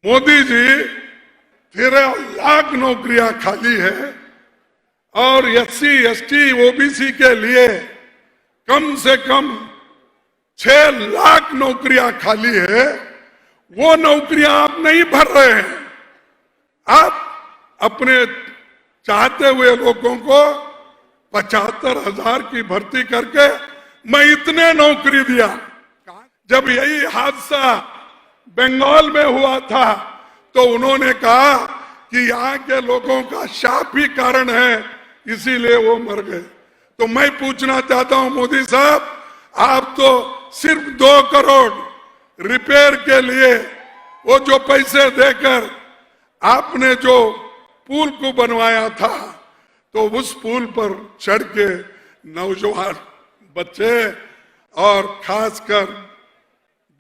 मोदी जी 13 लाख नौकरियां खाली है और SC ST OBC के लिए कम से कम 6 लाख नौकरियां खाली है। वो नौकरियां आप नहीं भर रहे हैं। आप अपने चाहते हुए लोगों को 75,000 की भर्ती करके मैं इतने नौकरी दिया। जब यही हादसा बंगाल में हुआ था तो उन्होंने कहा कि यहाँ के लोगों का शाप ही कारण है, इसीलिए वो मर गए। तो मैं पूछना चाहता हूं मोदी साहब, आप तो सिर्फ 2 करोड़ रिपेयर के लिए वो जो पैसे देकर आपने जो पुल को बनवाया था, तो उस पुल पर चढ़ के नौजवान बच्चे और खासकर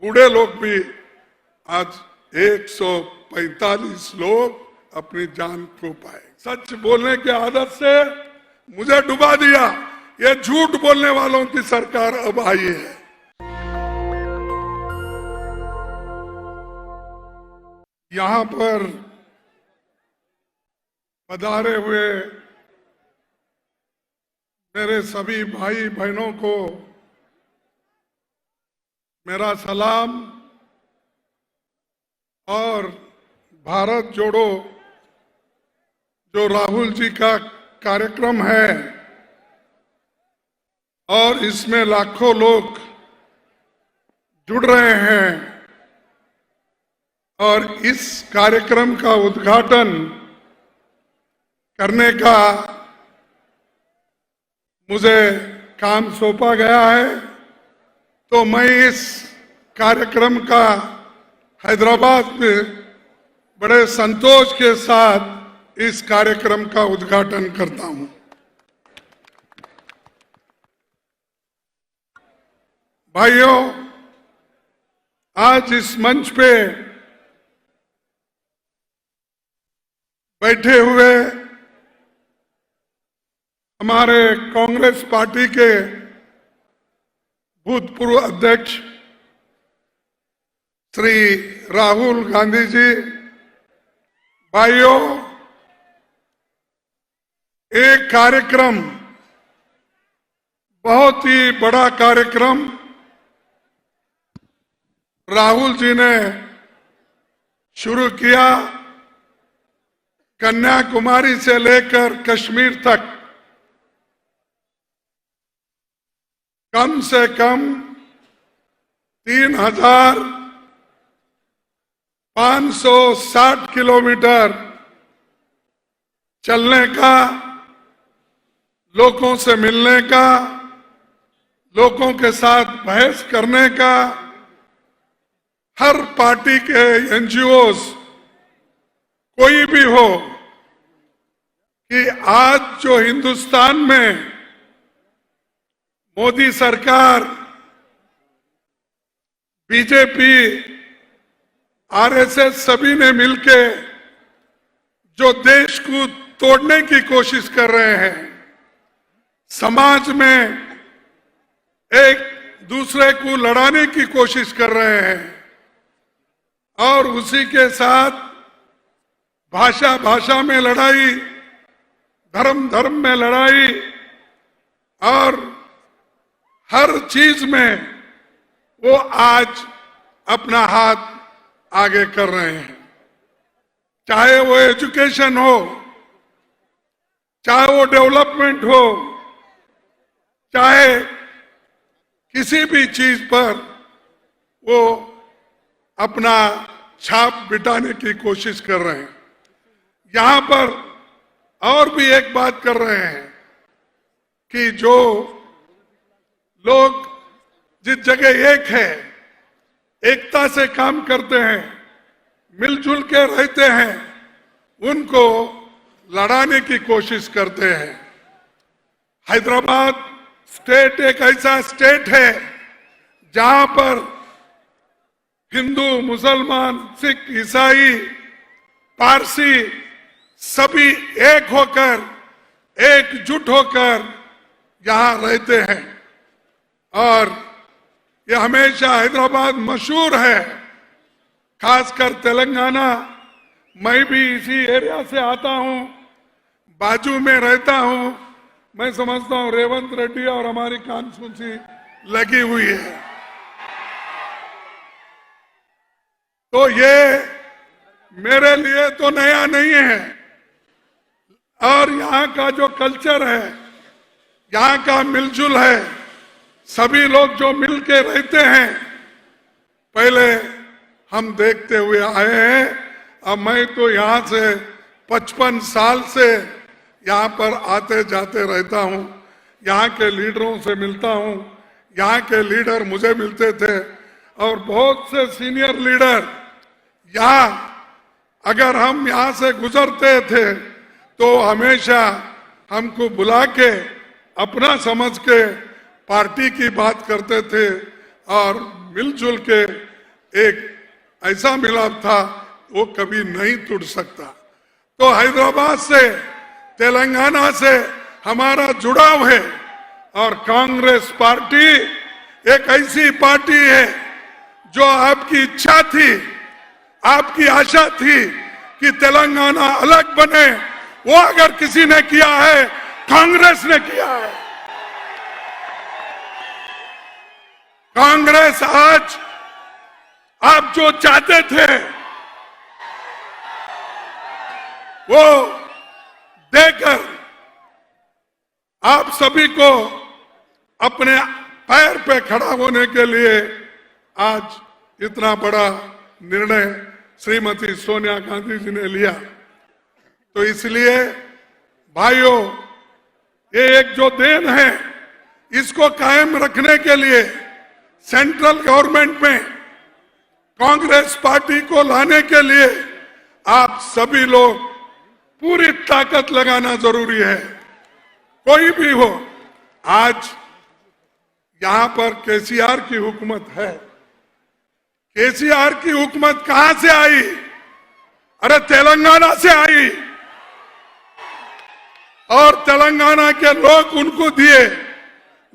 बूढ़े लोग भी आज 145 लोग अपनी जान खो पाए। सच बोलने की आदत से मुझे डुबा दिया। ये झूठ बोलने वालों की सरकार अब आई है। यहां पर पधारे हुए मेरे सभी भाई बहनों को मेरा सलाम और भारत जोड़ो जो राहुल जी का कार्यक्रम है और इसमें लाखों लोग जुड़ रहे हैं और इस कार्यक्रम का उद्घाटन करने का मुझे काम सौंपा गया है, तो मैं इस कार्यक्रम का हैदराबाद में बड़े संतोष के साथ इस कार्यक्रम का उद्घाटन करता हूं। भाइयों, आज इस मंच पे बैठे हुए हमारे कांग्रेस पार्टी के भूतपूर्व अध्यक्ष श्री राहुल गांधी जी, भाइयों, एक कार्यक्रम, बहुत ही बड़ा कार्यक्रम राहुल जी ने शुरू किया। कन्याकुमारी से लेकर कश्मीर तक कम से कम 3,560 किलोमीटर चलने का, लोगों से मिलने का, लोगों के साथ बहस करने का, हर पार्टी के NGOs कोई भी हो, कि आज जो हिंदुस्तान में मोदी सरकार, बीजेपी, RSS सभी ने मिलके जो देश को तोड़ने की कोशिश कर रहे हैं, समाज में एक दूसरे को लड़ाने की कोशिश कर रहे हैं और उसी के साथ भाषा भाषा में लड़ाई, धर्म धर्म में लड़ाई और हर चीज में वो आज अपना हाथ आगे कर रहे हैं। चाहे वो एजुकेशन हो, चाहे वो डेवलपमेंट हो, चाहे किसी भी चीज पर वो अपना छाप बिटाने की कोशिश कर रहे हैं। यहां पर और भी एक बात कर रहे हैं कि जो लोग जिस जगह एक है, एकता से काम करते हैं, मिलजुल के रहते हैं, उनको लड़ाने की कोशिश करते हैं। हैदराबाद स्टेट एक ऐसा स्टेट है जहां पर हिंदू, मुसलमान, सिख, ईसाई, पारसी सभी एक होकर, एकजुट होकर यहां रहते हैं और ये हमेशा हैदराबाद मशहूर है खासकर तेलंगाना, मैं भी इसी एरिया से आता हूं, बाजू में रहता हूं। मैं समझता हूं रेवंत रेड्डी और हमारी कॉन्स्टिट्यूंसी लगी हुई है। तो ये मेरे लिए तो नया नहीं है। और यहाँ का जो कल्चर है, यहाँ का मिलजुल है, सभी लोग जो मिल के रहते हैं, पहले हम देखते हुए आए हैं। अब मैं तो यहाँ से 55 साल से यहाँ पर आते जाते रहता हूँ, यहाँ के लीडरों से मिलता हूँ, यहाँ के लीडर मुझे मिलते थे और बहुत से सीनियर लीडर यहाँ अगर हम यहाँ से गुजरते थे तो हमेशा हमको बुला के अपना समझ के पार्टी की बात करते थे और मिलजुल के एक ऐसा मिलाप था वो कभी नहीं टूट सकता। तो हैदराबाद से, तेलंगाना से हमारा जुड़ाव है और कांग्रेस पार्टी एक ऐसी पार्टी है जो आपकी इच्छा थी, आपकी आशा थी कि तेलंगाना अलग बने, वो अगर किसी ने किया है, कांग्रेस ने किया है। कांग्रेस आज आप जो चाहते थे वो देकर आप सभी को अपने पैर पे खड़ा होने के लिए आज इतना बड़ा निर्णय श्रीमती सोनिया गांधी जी ने लिया। तो इसलिए भाइयों, ये एक जो देन है, इसको कायम रखने के लिए सेंट्रल गवर्नमेंट में कांग्रेस पार्टी को लाने के लिए आप सभी लोग पूरी ताकत लगाना जरूरी है। कोई भी हो, आज यहां पर केसीआर की हुकूमत है। केसीआर की हुकूमत कहां से आई? अरे तेलंगाना से आई और तेलंगाना के लोग उनको दिए,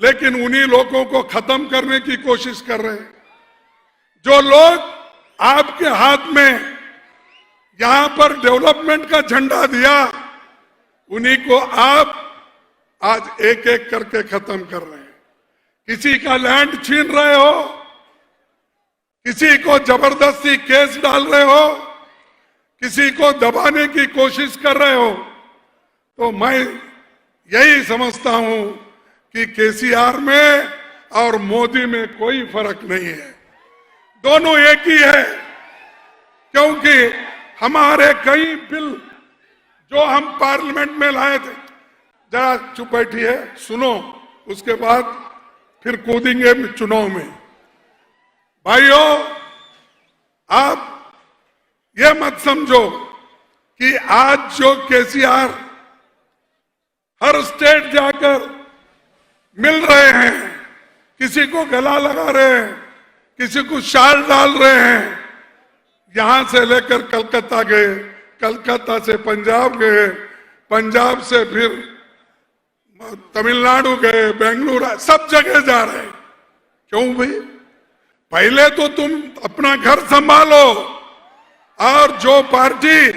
लेकिन उन्हीं लोगों को खत्म करने की कोशिश कर रहे हैं। जो लोग आपके हाथ में यहां पर डेवलपमेंट का झंडा दिया, उन्हीं को आप आज एक एक करके खत्म कर रहे हैं। किसी का लैंड छीन रहे हो, किसी को जबरदस्ती केस डाल रहे हो, किसी को दबाने की कोशिश कर रहे हो। तो मैं यही समझता हूं कि केसीआर में और मोदी में कोई फर्क नहीं है, दोनों एक ही है। क्योंकि हमारे कई बिल जो हम पार्लियामेंट में लाए थे, जरा चुप बैठिए, सुनो, उसके बाद फिर कूदेंगे चुनाव में। भाइयों, आप ये मत समझो कि आज जो केसीआर हर स्टेट जाकर मिल रहे हैं, किसी को गला लगा रहे हैं, किसी को शाल डाल रहे हैं, यहां से लेकर कलकत्ता गए, कलकत्ता से पंजाब गए, पंजाब से फिर तमिलनाडु गए, बेंगलुरु, सब जगह जा रहे हैं। क्यों भाई? पहले तो तुम अपना घर संभालो और जो पार्टी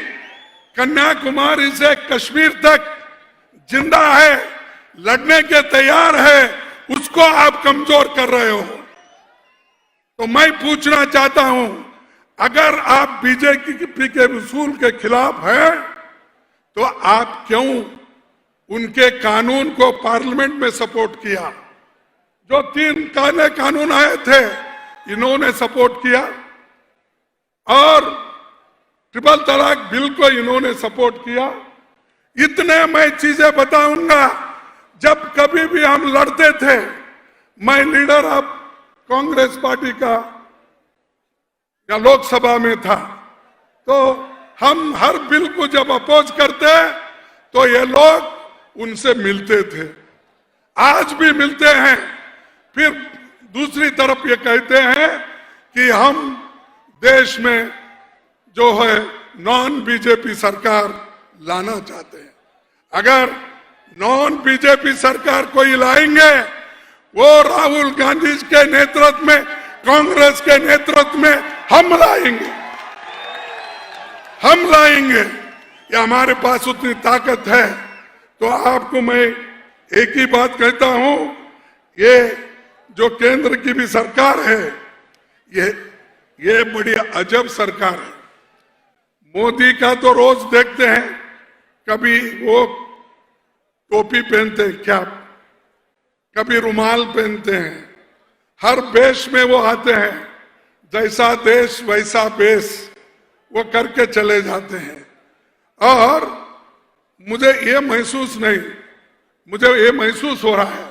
कन्याकुमारी से कश्मीर तक जिंदा है, लड़ने के तैयार है, उसको आप कमजोर कर रहे हो। तो मैं पूछना चाहता हूं, अगर आप बीजेपी के उसूल के खिलाफ हैं, तो आप क्यों उनके कानून को पार्लियामेंट में सपोर्ट किया? जो 3 काले कानून आए थे, इन्होंने सपोर्ट किया और ट्रिपल तलाक बिल को इन्होंने सपोर्ट किया। इतने मैं चीजें बताऊंगा। जब कभी भी हम लड़ते थे, मैं लीडर ऑफ कांग्रेस पार्टी का या लोकसभा में था, तो हम हर बिल को जब अपोज करते तो ये लोग उनसे मिलते थे, आज भी मिलते हैं। फिर दूसरी तरफ ये कहते हैं कि हम देश में जो है नॉन बीजेपी सरकार लाना चाहते हैं। अगर नॉन बीजेपी सरकार कोई लाएंगे, वो राहुल गांधी के नेतृत्व में, कांग्रेस के नेतृत्व में हम लाएंगे। हम लाएंगे, या हमारे पास उतनी ताकत है। तो आपको मैं एक ही बात कहता हूं, ये जो केंद्र की भी सरकार है, ये बड़ी अजब सरकार है। मोदी का तो रोज देखते हैं, कभी वो टोपी पहनते हैं क्या, कभी रुमाल पहनते हैं, हर वेश में वो आते हैं, जैसा देश वैसा वेश वो करके चले जाते हैं। और मुझे ये महसूस हो रहा है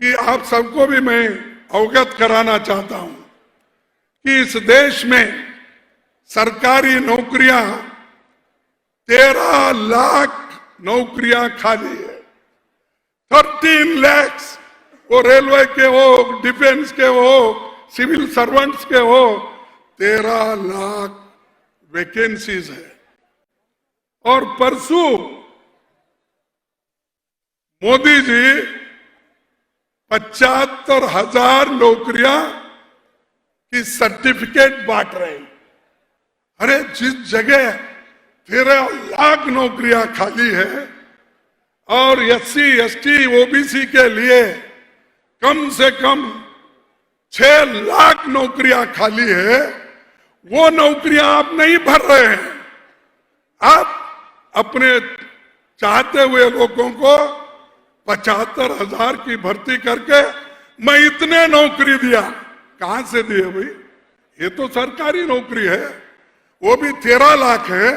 कि आप सबको भी मैं अवगत कराना चाहता हूं कि इस देश में सरकारी नौकरियां 13 लाख नौकरियां खाली है। 13 लाख, वो रेलवे के हो, डिफेंस के हो, सिविल सर्वेंट्स के हो, 13 लाख वैकेंसीज है। और परसों मोदी जी 75,000 नौकरियां की सर्टिफिकेट बांट रहे हैं। अरे जिस जगह 13 लाख नौकरियां खाली है और SC, ST, OBC के लिए कम से कम 6 लाख नौकरियां खाली है, वो नौकरियां आप नहीं भर रहे हैं। आप अपने चाहते हुए लोगों को 75,000 की भर्ती करके मैं इतने नौकरी दिया, कहां से दिए भाई? ये तो सरकारी नौकरी है, वो भी 13 लाख है।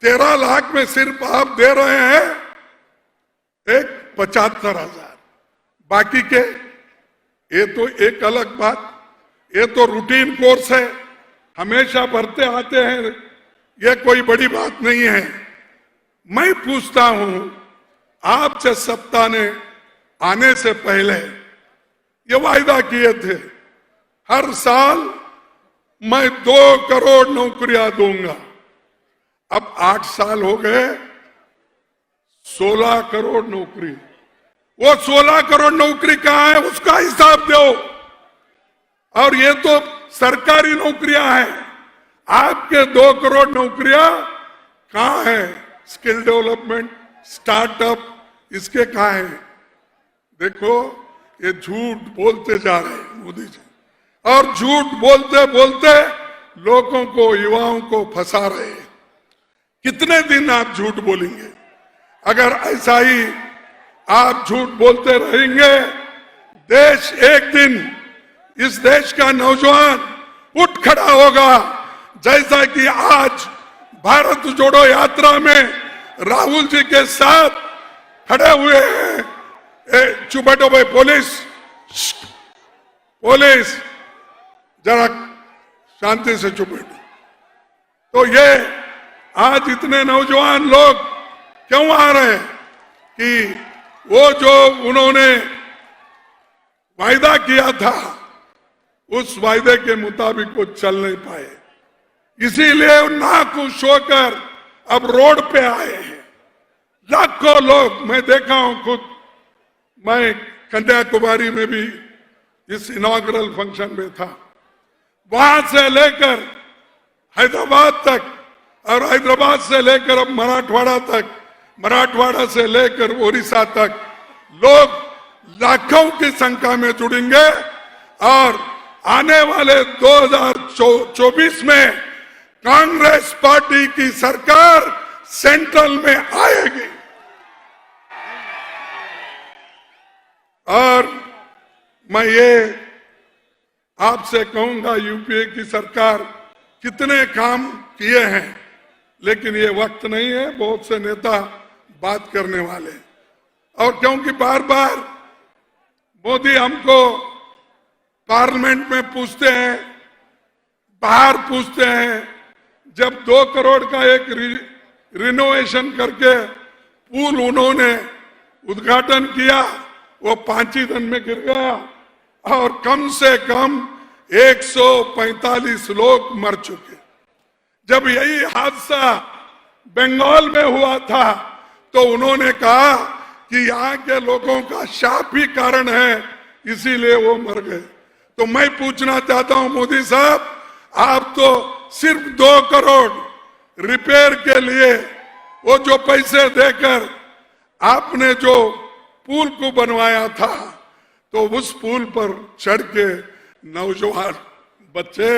13 लाख में सिर्फ आप दे रहे हैं एक 75,000, बाकी के ये तो एक अलग बात, ये तो रूटीन कोर्स है, हमेशा भरते आते हैं, ये कोई बड़ी बात नहीं है। मैं पूछता हूं, आप जब सत्ता ने आने से पहले ये वायदा किए थे, हर साल मैं 2 करोड़ नौकरियां दूंगा। अब 8 साल हो गए, 16 करोड़ नौकरी। वो 16 करोड़ नौकरी कहां है, उसका हिसाब दो। और ये तो सरकारी नौकरियां हैं, आपके 2 करोड़ नौकरियां कहां है? स्किल डेवलपमेंट, स्टार्टअप, इसके कहां है? देखो, ये झूठ बोलते जा रहे हैं मोदी जी, और झूठ बोलते बोलते लोगों को, युवाओं को फंसा रहे हैं। कितने दिन आप झूठ बोलेंगे? अगर ऐसा ही आप झूठ बोलते रहेंगे, देश एक दिन, इस देश का नौजवान उठ खड़ा होगा, जैसा कि आज भारत जोड़ो यात्रा में राहुल जी के साथ खड़े हुए हैं। चुप बैठो भाई, पुलिस जरा शांति से चुप बैठो। तो ये आज इतने नौजवान लोग क्यों आ रहे हैं कि वो जो उन्होंने वायदा किया था, उस वायदे के मुताबिक वो चल नहीं पाए, इसीलिए नाखुश होकर अब रोड पे आए हैं। लाखों लोग, मैं देखा हूं खुद, मैं कन्याकुमारी में भी इस इनॉग्रल फंक्शन में था, वहां से लेकर हैदराबाद तक, और हैदराबाद से लेकर अब मराठवाड़ा तक, मराठवाड़ा से लेकर उड़ीसा तक लोग लाखों की संख्या में जुड़ेंगे। और आने वाले 2024 में कांग्रेस पार्टी की सरकार सेंट्रल में आएगी। और मैं ये आपसे कहूंगा, यूपीए की सरकार कितने काम किए हैं, लेकिन ये वक्त नहीं है बहुत से नेता बात करने वाले। और क्योंकि बार बार मोदी हमको पार्लियामेंट में पूछते हैं, बाहर पूछते हैं, जब 2 करोड़ का एक रिनोवेशन करके पुल उन्होंने उद्घाटन किया, वो 5 ही दिन में गिर गया और कम से कम 145 लोग मर चुके। जब यही हादसा बंगाल में हुआ था तो उन्होंने कहा कि यहाँ के लोगों का शाप ही कारण है, इसीलिए वो मर गए। तो मैं पूछना चाहता हूं मोदी साहब, आप तो सिर्फ 2 करोड़ रिपेयर के लिए वो जो पैसे देकर आपने जो पुल को बनवाया था, तो उस पुल पर चढ़ के नौजवान बच्चे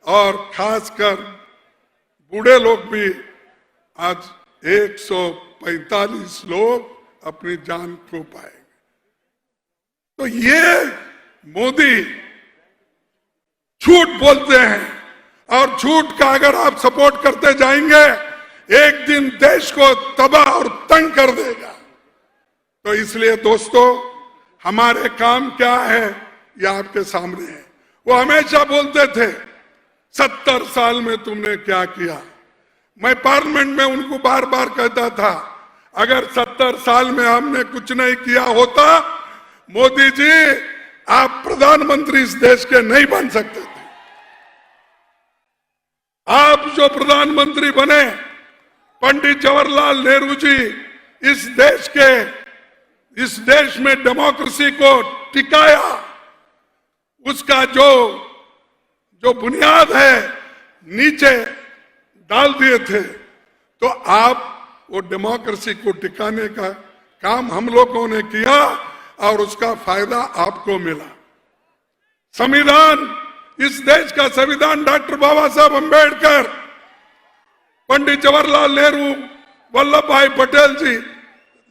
और खासकर बूढ़े लोग भी आज 145 लोग अपनी जान खो पाएंगे। तो ये मोदी झूठ बोलते हैं, और झूठ का अगर आप सपोर्ट करते जाएंगे, एक दिन देश को तबाह और तंग कर देगा। तो इसलिए दोस्तों, हमारे काम क्या है ये आपके सामने है। वो हमेशा बोलते थे 70 साल में तुमने क्या किया। मैं पार्लियामेंट में उनको बार बार कहता था, अगर 70 साल में हमने कुछ नहीं किया होता, मोदी जी आप प्रधानमंत्री इस देश के नहीं बन सकते थे। आप जो प्रधानमंत्री बने, पंडित जवाहरलाल नेहरू जी इस देश में डेमोक्रेसी को टिकाया, उसका जो बुनियाद है नीचे डाल दिए थे। तो आप वो डेमोक्रेसी को टिकाने का काम हम लोगों ने किया और उसका फायदा आपको मिला। संविधान, इस देश का संविधान डॉक्टर बाबा साहब अंबेडकर, पंडित जवाहरलाल नेहरू, वल्लभ भाई पटेल जी,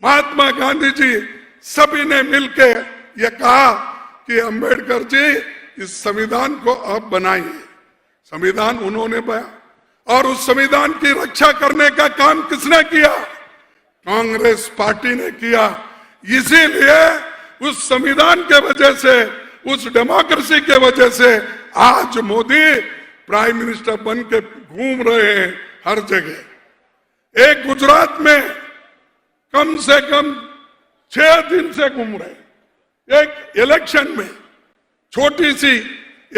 महात्मा गांधी जी, सभी ने मिलकर यह कहा कि अंबेडकर जी इस संविधान को आप बनाइए। संविधान उन्होंने बनाया, और उस संविधान की रक्षा करने का काम किसने किया? कांग्रेस पार्टी ने किया। इसीलिए उस संविधान के वजह से, उस डेमोक्रेसी के वजह से आज मोदी प्राइम मिनिस्टर बन के घूम रहे हैं हर जगह। एक गुजरात में कम से कम 6 दिन से घूम रहे। एक इलेक्शन में, छोटी सी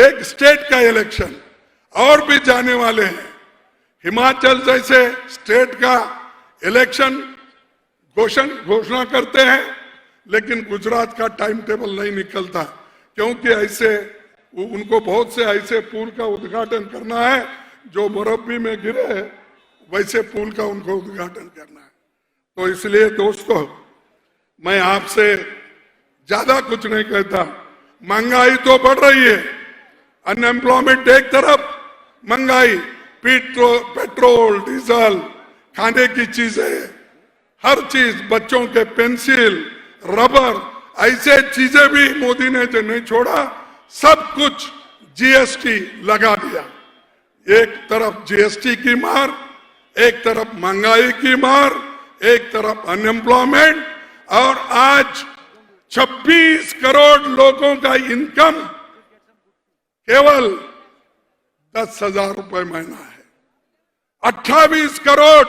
एक स्टेट का इलेक्शन, और भी जाने वाले हैं। हिमाचल जैसे स्टेट का इलेक्शन घोषणा करते हैं, लेकिन गुजरात का टाइम टेबल नहीं निकलता, क्योंकि ऐसे उनको बहुत से ऐसे पुल का उद्घाटन करना है जो मुरब्बी में गिरे है, वैसे पुल का उनको उद्घाटन करना है। तो इसलिए दोस्तों, मैं आपसे ज्यादा कुछ नहीं कहता। महंगाई तो बढ़ रही है, अनएम्प्लॉयमेंट एक तरफ, महंगाई, पेट्रोल, डीजल, खाने की चीजें, हर चीज, बच्चों के पेंसिल, रबर, ऐसे चीजें भी मोदी ने जो नहीं छोड़ा, सब कुछ जीएसटी लगा दिया। एक तरफ जीएसटी की मार, एक तरफ महंगाई की मार, एक तरफ अनएम्प्लॉयमेंट, और आज 26 करोड़ लोगों का इनकम केवल 10,000 रुपए महीना है। 28 करोड़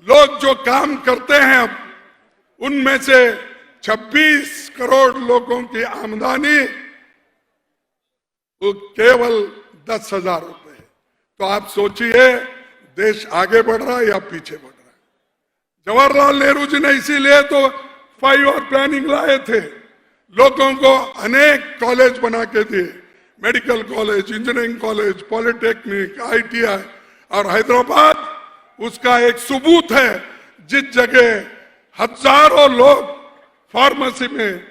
लोग जो काम करते हैं, अब उनमें से 26 करोड़ लोगों की आमदनी वो केवल 10,000 रुपए है। तो आप सोचिए, देश आगे बढ़ रहा है या पीछे बढ़ रहा है। जवाहरलाल नेहरू जी ने इसीलिए तो 5 और प्लानिंग लाए थे, लोगों को अनेक कॉलेज बना के दिए, medical college, engineering college, polytechnic, ITI, और हैदराबाद उसका एक सबूत है। जिस जगह हजारों लोग फार्मेसी में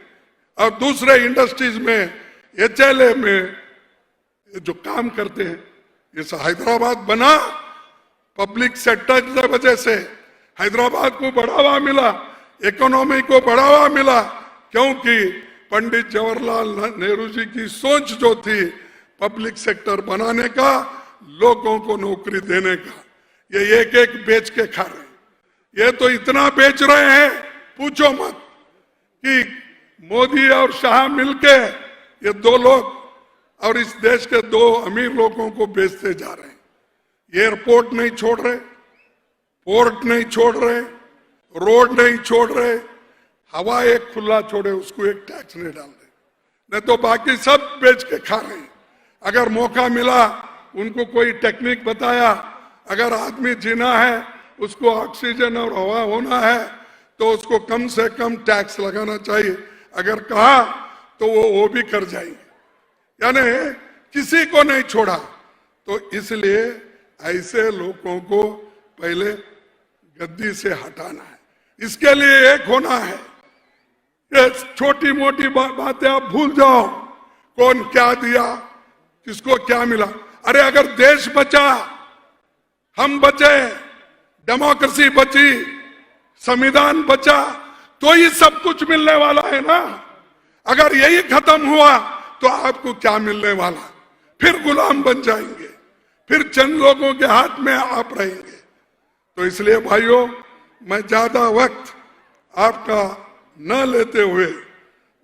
और दूसरे इंडस्ट्रीज में, एचएलए में जो काम करते हैं, ये हैदराबाद बना पब्लिक सेक्टर की वजह से। हैदराबाद को बढ़ावा मिला, इकोनॉमी को बढ़ावा मिला, क्योंकि पंडित जवाहरलाल नेहरू जी की सोच जो थी पब्लिक सेक्टर बनाने का, लोगों को नौकरी देने का। ये एक एक बेच के खा रहे हैं। ये तो इतना बेच रहे हैं, पूछो मत, कि मोदी और शाह मिलके ये 2 लोग और इस देश के 2 अमीर लोगों को बेचते जा रहे हैं। एयरपोर्ट नहीं छोड़ रहे, पोर्ट नहीं छोड़ रहे, रोड नहीं छोड़ रहे, हवा एक खुला छोड़े उसको एक टैक्स नहीं डाल रहे, नहीं तो बाकी सब बेच के खा रहे हैं। अगर मौका मिला, उनको कोई टेक्निक बताया, अगर आदमी जीना है, उसको ऑक्सीजन और हवा होना है, तो उसको कम से कम टैक्स लगाना चाहिए। अगर कहा तो वो भी कर जाएंगे, यानी किसी को नहीं छोड़ा। तो इसलिए ऐसे लोगों को पहले गद्दी से हटाना है। इसके लिए एक होना है। ये छोटी मोटी बातें आप भूल जाओ, कौन क्या दिया, किसको क्या मिला। अरे अगर देश बचा, हम बचे, डेमोक्रेसी बची, संविधान बचा, तो ही सब कुछ मिलने वाला है ना। अगर यही खत्म हुआ तो आपको क्या मिलने वाला? फिर गुलाम बन जाएंगे, फिर चंद लोगों के हाथ में आप रहेंगे। तो इसलिए भाइयों, मैं ज्यादा वक्त आपका न लेते हुए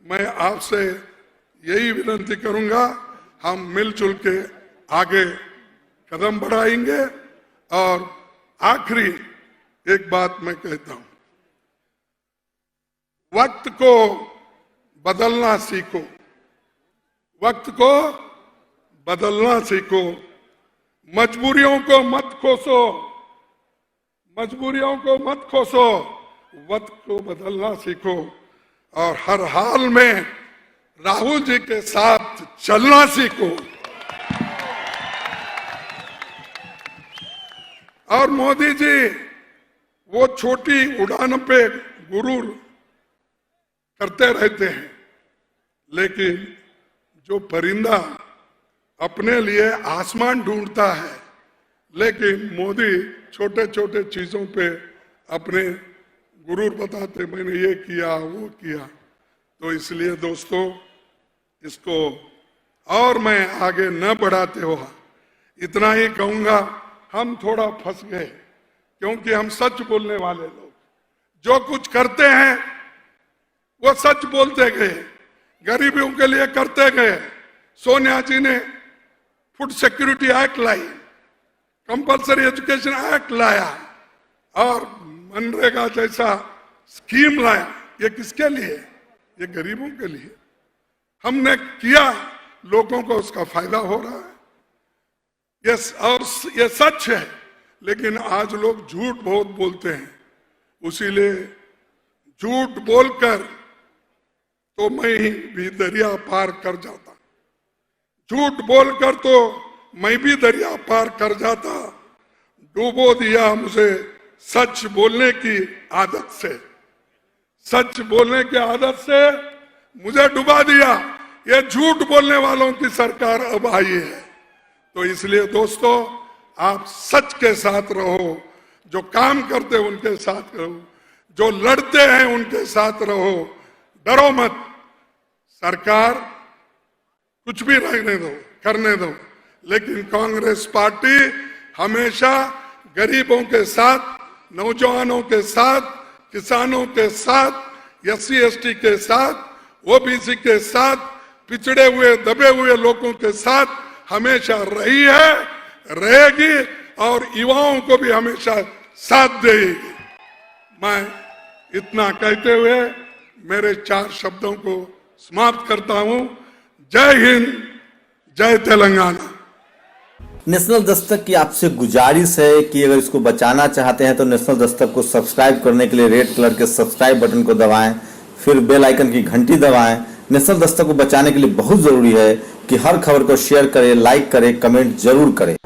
मैं आपसे यही विनती करूंगा, हम मिलजुल के आगे कदम बढ़ाएंगे। और आखिरी एक बात मैं कहता हूं, वक्त को बदलना सीखो, वक्त को बदलना सीखो, मजबूरियों को मत कोसो, मजबूरियों को मत कोसो, वक्त को बदलना सीखो और हर हाल में राहुल जी के साथ चलना सीखो। और मोदी जी वो छोटी उड़ान पे गुरूर करते रहते हैं, लेकिन जो परिंदा अपने लिए आसमान ढूंढता है, लेकिन मोदी छोटे छोटे चीजों पे अपने गुरूर बताते, मैंने ये किया वो किया। तो इसलिए दोस्तों, इसको और मैं आगे न बढ़ाते हुआ इतना ही कहूंगा, हम थोड़ा फंस गए, क्योंकि हम सच बोलने वाले लोग जो कुछ करते हैं वो सच बोलते गए, गरीबों के लिए करते गए। सोनिया जी ने फूड सिक्योरिटी एक्ट लाई, कंपल्सरी एजुकेशन एक्ट लाया और मनरेगा जैसा स्कीम लाया। ये किसके लिए? ये गरीबों के लिए। हमने किया, लोगों को उसका फायदा हो रहा है। और ये सच है, लेकिन आज लोग झूठ बहुत बोलते हैं। उसीलिए झूठ बोलकर तो मैं भी दरिया पार कर जाता, झूठ बोलकर तो मैं भी दरिया पार कर जाता। डूबो दिया मुझे सच बोलने की आदत से, सच बोलने की आदत से मुझे डुबा दिया। ये झूठ बोलने वालों की सरकार अब आई है। तो इसलिए दोस्तों, आप सच के साथ रहो, जो काम करते हैं उनके साथ रहो, जो लड़ते हैं उनके साथ रहो, डरो मत। सरकार कुछ भी रहने दो, करने दो, लेकिन कांग्रेस पार्टी हमेशा गरीबों के साथ, नौजवानों के साथ, किसानों के साथ, SC/ST के साथ, OBC के साथ, पिछड़े हुए दबे हुए लोगों के साथ हमेशा रही है, रहेगी और युवाओं को भी हमेशा साथ देगी। मैं इतना कहते हुए मेरे 4 शब्दों को समाप्त करता हूं। जय हिंद, जय तेलंगाना। नेशनल दस्तक की आपसे गुजारिश है कि अगर इसको बचाना चाहते हैं तो नेशनल दस्तक को सब्सक्राइब करने के लिए रेड कलर के सब्सक्राइब बटन को दबाएं, फिर बेल आइकन की घंटी दबाएं। नेशनल दस्तक को बचाने के लिए बहुत जरूरी है कि हर खबर को शेयर करें, लाइक करें, कमेंट जरूर करें।